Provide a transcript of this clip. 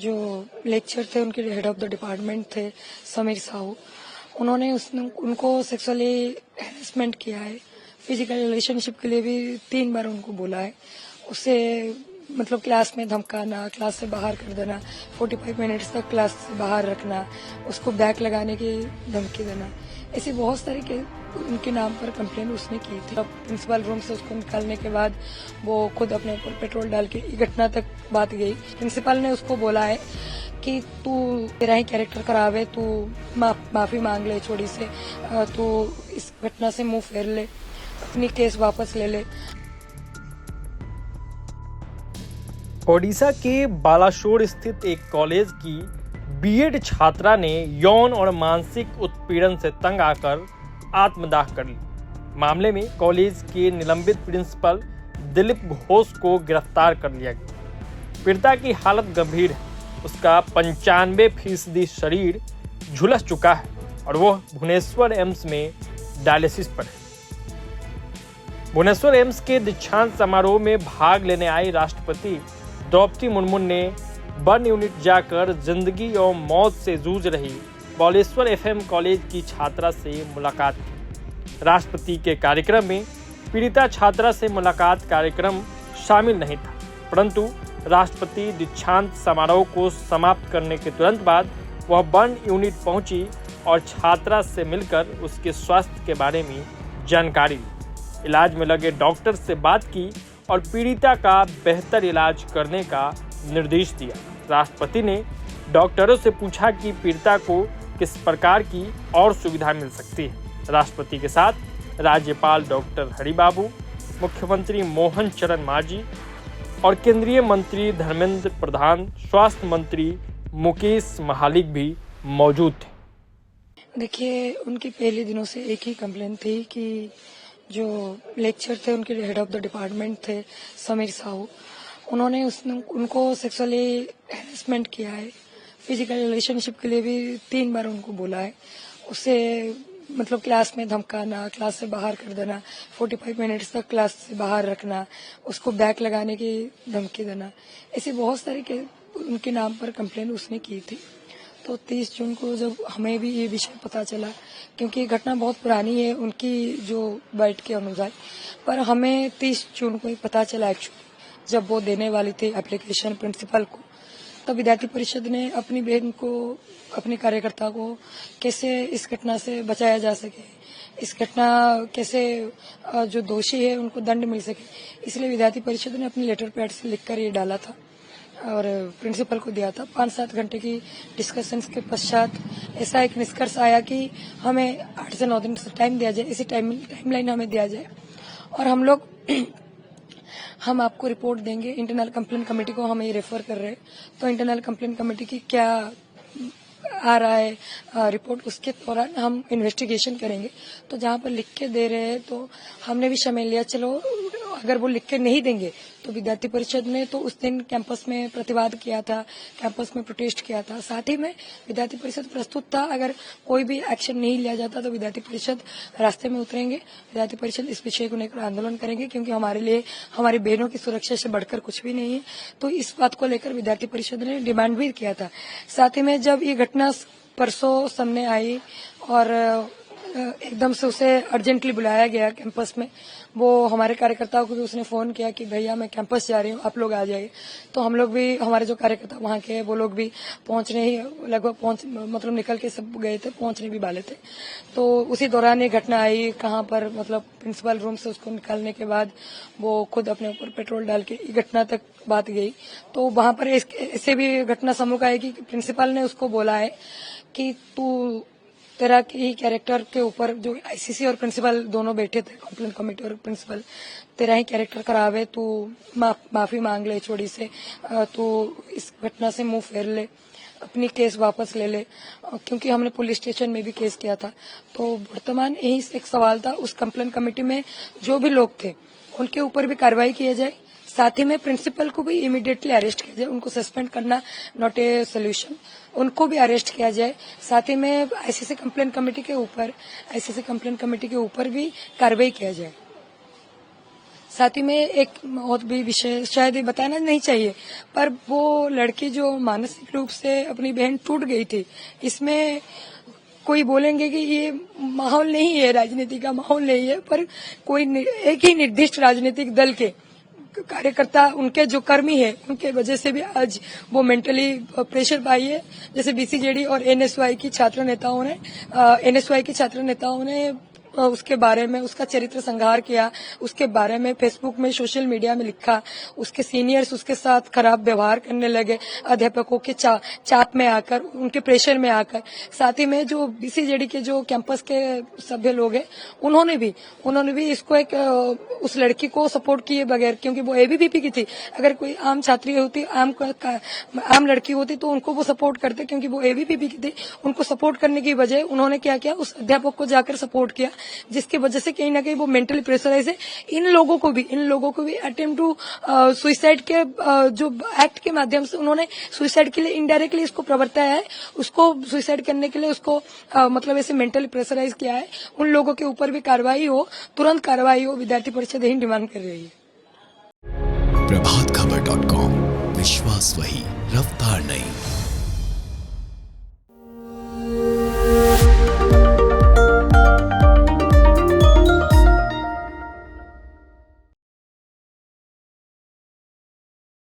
जो लेक्चर थे उनके हेड ऑफ द डिपार्टमेंट थे समीर साहू, उन्होंने उनको सेक्सुअली हैरेसमेंट किया है। फिजिकल रिलेशनशिप के लिए भी 3 बार उनको बोला है। उससे मतलब क्लास में धमकाना, क्लास से बाहर कर देना, 45 मिनट्स तक क्लास से बाहर रखना, उसको बैक लगाने की धमकी देना, ऐसे बहुत सारे के उनके नाम पर कंप्लेंट उसने की थी। अब प्रिंसिपल रूम से उसको निकालने के बाद वो खुद अपने ऊपर पेट्रोल डाल के घटना तक बात गई। प्रिंसिपल ने उसको बोला है कि तू तेरा ही कैरेक्टर खराब है, तू माफी मांग ले छोड़ी से, तू इस घटना से मुंह फेर ले, अपनी केस वापस ले ले। ओडिशा के बालासोर स्थित एक कॉलेज की बीएड छात्रा ने यौन और मानसिक उत्पीड़न से तंग आकर आत्मदाह कर ली। मामले में कॉलेज के निलंबित प्रिंसिपल दिलीप घोष को गिरफ्तार कर लिया गया। पीड़िता की हालत गंभीर है। उसका 95% शरीर झुलस चुका है और वह भुवनेश्वर एम्स में डायलिसिस पर है। भुवनेश्वर एम्स के दीक्षांत समारोह में भाग लेने आई राष्ट्रपति द्रौपदी मुर्मू ने बर्न यूनिट जाकर जिंदगी और मौत से जूझ रही बालेश्वर एफएम कॉलेज की छात्रा से मुलाकात की। राष्ट्रपति के कार्यक्रम में पीड़िता छात्रा से मुलाकात कार्यक्रम शामिल नहीं था, परंतु राष्ट्रपति दीक्षांत समारोह को समाप्त करने के तुरंत बाद वह बर्न यूनिट पहुंची और छात्रा से मिलकर उसके स्वास्थ्य के बारे में जानकारी ली, इलाज में लगे डॉक्टर से बात की और पीड़िता का बेहतर इलाज करने का निर्देश दिया। राष्ट्रपति ने डॉक्टरों से पूछा कि पीड़िता को किस प्रकार की और सुविधा मिल सकती है। राष्ट्रपति के साथ राज्यपाल डॉक्टर हरिबाबू, मुख्यमंत्री मोहन चरण मांझी और केंद्रीय मंत्री धर्मेंद्र प्रधान, स्वास्थ्य मंत्री मुकेश महालिक भी मौजूद थे। देखिए, उनके पहले दिनों से एक ही कंप्लेंट थी कि जो लेक्चर थे उनके हेड ऑफ द डिपार्टमेंट थे समीर साहू, उन्होंने उनको सेक्सुअली हैरेसमेंट किया है। फिजिकल रिलेशनशिप के लिए भी 3 बार उनको बोला है। उससे मतलब क्लास में धमकाना, क्लास से बाहर कर देना, 45 मिनट्स तक क्लास से बाहर रखना, उसको बैक लगाने की धमकी देना, ऐसे बहुत सारे के उनके नाम पर कंप्लेंट उसने की थी। तो 30 जून को जब हमें भी ये विषय पता चला, क्योंकि ये घटना बहुत पुरानी है उनकी जो बाइट के अनुसार, पर हमें 30 जून को ही पता चला एक्चुअली, जब वो देने वाली थी एप्लीकेशन प्रिंसिपल को, तब विद्यार्थी परिषद ने अपनी बहन को, अपने कार्यकर्ता को कैसे इस घटना से बचाया जा सके, इस घटना कैसे जो दोषी है उनको दंड मिल सके, इसलिए विद्यार्थी परिषद ने अपने लेटर पैड से लिखकर ये डाला था और प्रिंसिपल को दिया था। 5-7 घंटे की डिस्कशंस के पश्चात ऐसा एक निष्कर्ष आया कि हमें 8 से 9 दिन टाइम दिया जाए, इसी टाइमलाइन हमें दिया जाए और हम लोग हम आपको रिपोर्ट देंगे। इंटरनल कंप्लेंट कमेटी को हम ये रेफर कर रहे हैं, तो इंटरनल कंप्लेंट कमेटी की क्या आ रहा है रिपोर्ट, उसके दौरान हम इन्वेस्टिगेशन करेंगे। तो जहाँ पर लिख के दे रहे हैं तो हमने भी समय लिया, चलो अगर वो लिख के नहीं देंगे तो विद्यार्थी परिषद ने तो उस दिन कैंपस में प्रतिवाद किया था, कैंपस में प्रोटेस्ट किया था। साथ ही में विद्यार्थी परिषद प्रस्तुत था, अगर कोई भी एक्शन नहीं लिया जाता तो विद्यार्थी परिषद रास्ते में उतरेंगे। विद्यार्थी परिषद इस विषय को लेकर आंदोलन करेंगे, क्योंकि हमारे लिए हमारी बहनों की सुरक्षा से बढ़कर कुछ भी नहीं है। तो इस बात को लेकर विद्यार्थी परिषद ने डिमांड भी किया था। साथ ही में जब ये घटना परसों सामने आई और एकदम से उसे अर्जेंटली बुलाया गया कैंपस में, वो हमारे कार्यकर्ताओं को भी उसने फोन किया कि भैया मैं कैंपस जा रही हूँ, आप लोग आ जाइए। तो हम लोग भी, हमारे जो कार्यकर्ता वहाँ के वो लोग भी पहुंचने ही लगभग मतलब निकल के सब गए थे, पहुंचने भी वाले थे। तो उसी दौरान ये घटना आई, कहाँ पर मतलब प्रिंसिपल रूम से उसको निकालने के बाद वो खुद अपने ऊपर पेट्रोल डाल के घटना तक बात गई। तो वहाँ पर ऐसे भी घटना सम्मुख आई कि प्रिंसिपल ने उसको बोला है कि तू तेरा ही कैरेक्टर के ऊपर, जो आईसीसी और प्रिंसिपल दोनों बैठे थे, कंप्लेंट कमेटी और प्रिंसिपल, तेरा ही कैरेक्टर खराब है, तू माफी मांग ले छोड़ी से, तू इस घटना से मुंह फेर ले, अपनी केस वापस ले ले, क्योंकि हमने पुलिस स्टेशन में भी केस किया था। तो वर्तमान यही एक सवाल था, उस कंप्लेंट कमेटी में जो भी लोग थे उनके ऊपर भी कार्रवाई किया जाए, साथ ही में प्रिंसिपल को भी इमीडिएटली अरेस्ट किया जाए। उनको सस्पेंड करना नॉट ए सोल्यूशन, उनको भी अरेस्ट किया जाए। साथ ही में आईसीसी कंप्लेंट कमेटी के ऊपर भी कार्रवाई किया जाए। साथ ही में एक और भी विषय शायद ये बताना नहीं चाहिए, पर वो लड़की जो मानसिक रूप से अपनी बहन टूट गई थी, इसमें कोई बोलेंगे कि ये माहौल नहीं है, राजनीति का माहौल नहीं है, पर कोई एक ही निर्दिष्ट राजनीतिक दल के कार्यकर्ता, उनके जो कर्मी है, उनके वजह से भी आज वो मेंटली प्रेशर पाई है। जैसे बीसीजेडी और एनएसवाई की छात्र नेताओं ने उसके बारे में, उसका चरित्र संहार किया, उसके बारे में फेसबुक में, सोशल मीडिया में लिखा, उसके सीनियर्स उसके साथ खराब व्यवहार करने लगे, अध्यापकों के चाप में आकर, उनके प्रेशर में आकर। साथ ही में जो बीसीजेडी के जो कैंपस के सभ्य लोग हैं, उन्होंने भी इसको एक उस लड़की को सपोर्ट किए बगैर, क्योंकि वो एबीवीपी की थी, अगर कोई आम छात्री होती, आम लड़की होती तो उनको वो सपोर्ट करते, क्योंकि वो एबीवीपी की थी। उनको सपोर्ट करने की बजाय उन्होंने क्या किया, उस अध्यापक को जाकर सपोर्ट किया, जिसकी वजह से कहीं ना कहीं वो मेंटली प्रेशराइज है। इन लोगों को भी अटेम्प्ट टू सुसाइड के जो एक्ट के माध्यम से उन्होंने सुसाइड के लिए इनडायरेक्टली इसको प्रवर्ताया है, उसको सुसाइड करने के लिए उसको मतलब ऐसे मेंटली प्रेशराइज किया है। उन लोगों के ऊपर भी कार्रवाई हो, तुरंत कार्रवाई हो, विद्यार्थी परिषद यही डिमांड कर रही है। प्रभात खबर.com, विश्वास वही, रफ्तार नहीं।